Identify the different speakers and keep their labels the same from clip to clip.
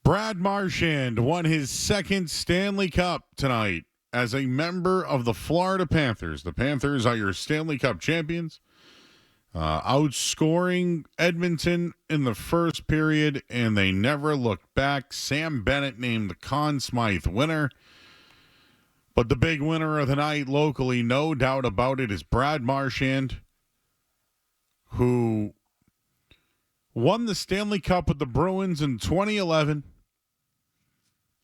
Speaker 1: Brad Marchand won his second Stanley Cup tonight as a member of the Florida Panthers. The Panthers are your Stanley Cup champions, outscoring Edmonton in the first period, and they never looked back. Sam Bennett named the Conn Smythe winner. But the big winner of the night locally, no doubt about it, is Brad Marchand, who won the Stanley Cup with the Bruins in 2011.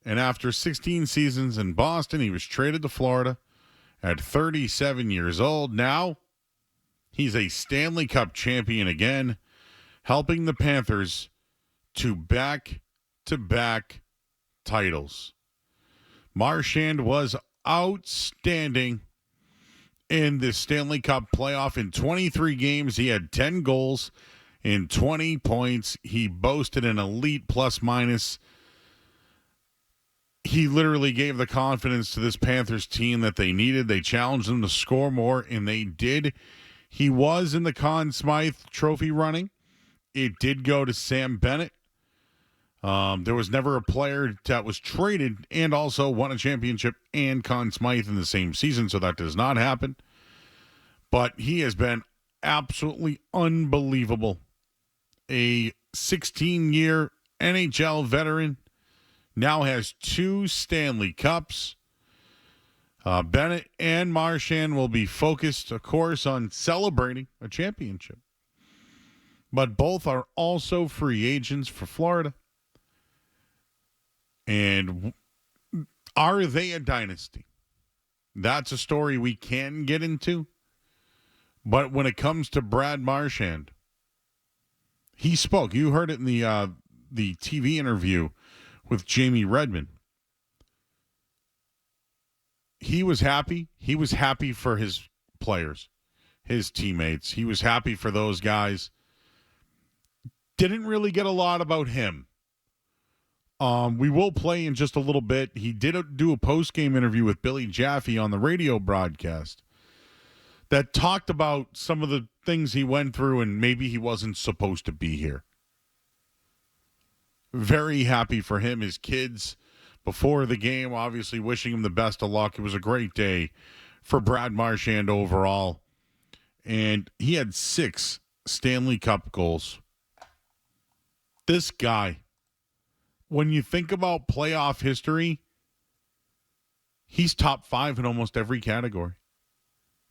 Speaker 1: And after 16 seasons in Boston, he was traded to Florida at 37 years old. Now, he's a Stanley Cup champion again, helping the Panthers to back-to-back titles. Marchand was outstanding in the Stanley Cup playoff. In 23 games, he had 10 goals and 20 points. He boasted an elite plus-minus. He literally gave the confidence to this Panthers team that they needed. They challenged them to score more, and they did. He was in the Conn Smythe trophy running. It did go to Sam Bennett. There was never a player that was traded and also won a championship and Conn Smythe in the same season, so that does not happen. But he has been absolutely unbelievable. A 16-year NHL veteran, now has 2 Stanley Cups. Bennett and Marchand will be focused, of course, on celebrating a championship. But both are also free agents for Florida. And are they a dynasty? That's a story we can get into. But when it comes to Brad Marchand, he spoke. You heard it in the TV interview with Jamie Redmond. He was happy. He was happy for his players, his teammates. He was happy for those guys. Didn't really get a lot about him. We will play in just a little bit. He did do a post-game interview with Billy Jaffe on the radio broadcast that talked about some of the things he went through and maybe he wasn't supposed to be here. Very happy for him. His kids, before the game, obviously wishing him the best of luck. It was a great day for Brad Marchand overall. And he had 6 Stanley Cup goals. This guy, when you think about playoff history, he's top 5 in almost every category.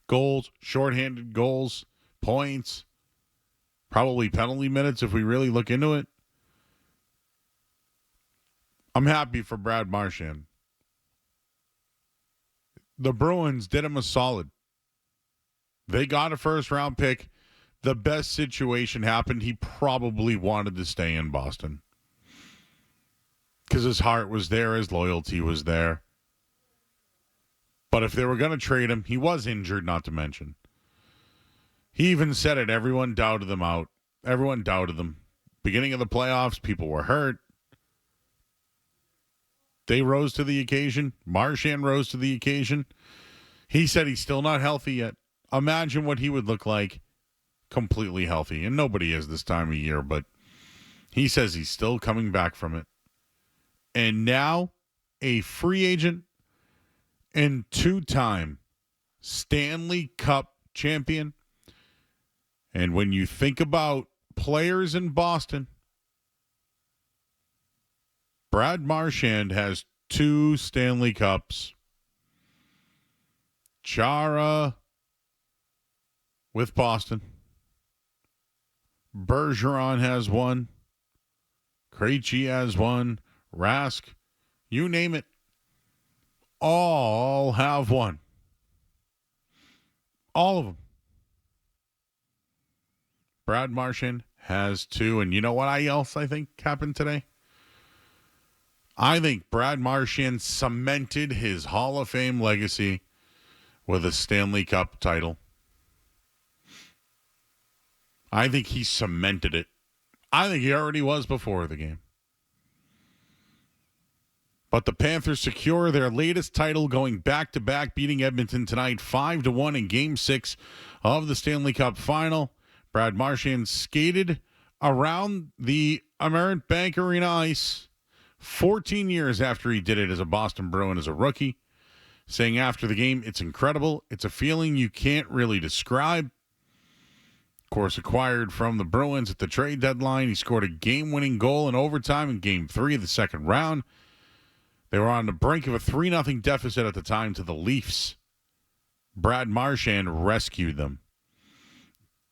Speaker 1: Goals, shorthanded goals, points, probably penalty minutes if we really look into it. I'm happy for Brad Marchand. The Bruins did him a solid. They got a first-round pick. The best situation happened. He probably wanted to stay in Boston because his heart was there, his loyalty was there. But if they were going to trade him, he was injured, not to mention. He even said it. Everyone doubted them out. Everyone doubted them. Beginning of the playoffs, people were hurt. They rose to the occasion. Marchand rose to the occasion. He said he's still not healthy yet. Imagine what he would look like completely healthy. And nobody is this time of year, but he says he's still coming back from it. And now a free agent and 2-time Stanley Cup champion. And when you think about players in Boston, Brad Marchand has 2 Stanley Cups. Chara with Boston. Bergeron has 1. Krejci has 1. Rask, you name it. All have 1. All of them. Brad Marchand has 2. And you know what else I think happened today? I think Brad Marchand cemented his Hall of Fame legacy with a Stanley Cup title. I think he cemented it. I think he already was before the game. But the Panthers secure their latest title, going back-to-back, beating Edmonton tonight 5-1 in Game 6 of the Stanley Cup Final. Brad Marchand skated around the Amerit Bank Arena ice 14 years after he did it as a Boston Bruin as a rookie, saying after the game, "It's incredible. It's a feeling you can't really describe." Of course, acquired from the Bruins at the trade deadline. He scored a game-winning goal in overtime in Game 3 of the second round. They were on the brink of a 3-0 deficit at the time to the Leafs. Brad Marchand rescued them.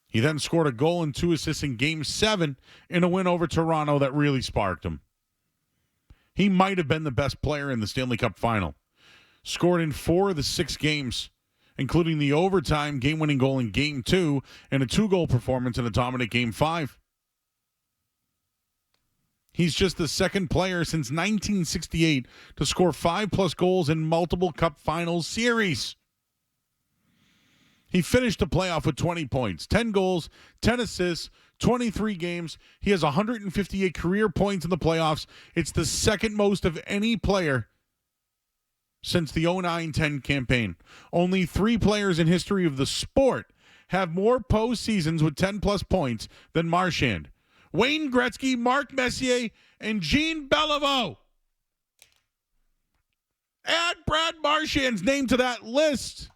Speaker 1: He then scored a goal and 2 assists in Game 7 in a win over Toronto that really sparked him. He might have been the best player in the Stanley Cup final. Scored in 4 of the 6 games, including the overtime game-winning goal in Game 2 and a 2-goal performance in a dominant Game 5. He's just the second player since 1968 to score 5+ goals in multiple Cup Finals series. He finished the playoff with 20 points, 10 goals, 10 assists, 23 games. He has 158 career points in the playoffs. It's the second most of any player since the 09-10 campaign. Only 3 players in history of the sport have more postseasons with 10+ points than Marchand: Wayne Gretzky, Mark Messier, and Jean Beliveau. Add Brad Marchand's name to that list.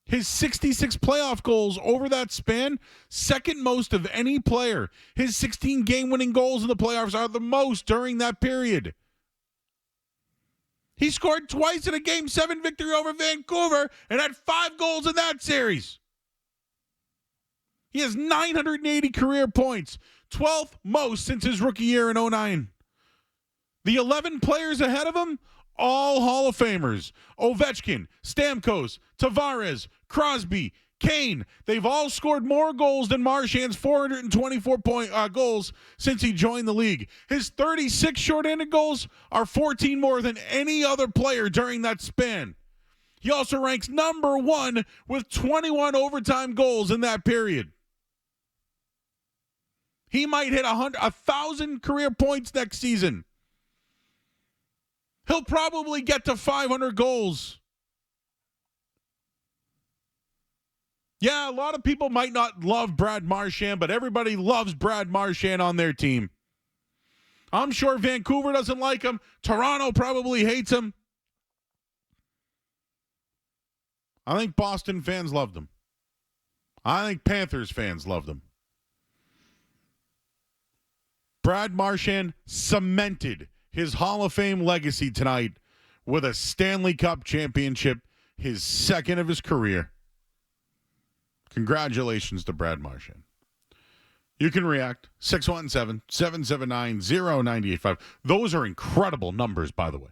Speaker 1: His 66 playoff goals over that span, second most of any player. His 16 game-winning goals in the playoffs are the most during that period. He scored twice in a Game 7 victory over Vancouver and had 5 goals in that series. He has 980 career points, 12th most since his rookie year in 09. The 11 players ahead of him, all Hall of Famers: Ovechkin, Stamkos, Tavares, Crosby, Kane. They've all scored more goals than Marchand's 424 goals since he joined the league. His 36 shorthanded goals are 14 more than any other player during that span. He also ranks number 1 with 21 overtime goals in that period. He might hit 1,000 career points next season. He'll probably get to 500 goals. Yeah, a lot of people might not love Brad Marchand, but everybody loves Brad Marchand on their team. I'm sure Vancouver doesn't like him. Toronto probably hates him. I think Boston fans loved him. I think Panthers fans loved him. Brad Marchand cemented his Hall of Fame legacy tonight with a Stanley Cup championship, his second of his career. Congratulations to Brad Marchand. You can react. 617-779-0985. Those are incredible numbers, by the way.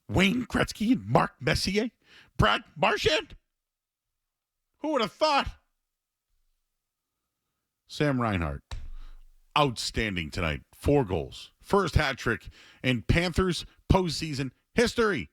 Speaker 1: Wayne Gretzky and Mark Messier? Brad Marchand? Who would have thought? Sam Reinhart, outstanding tonight. 4 goals. First hat trick in Panthers postseason history.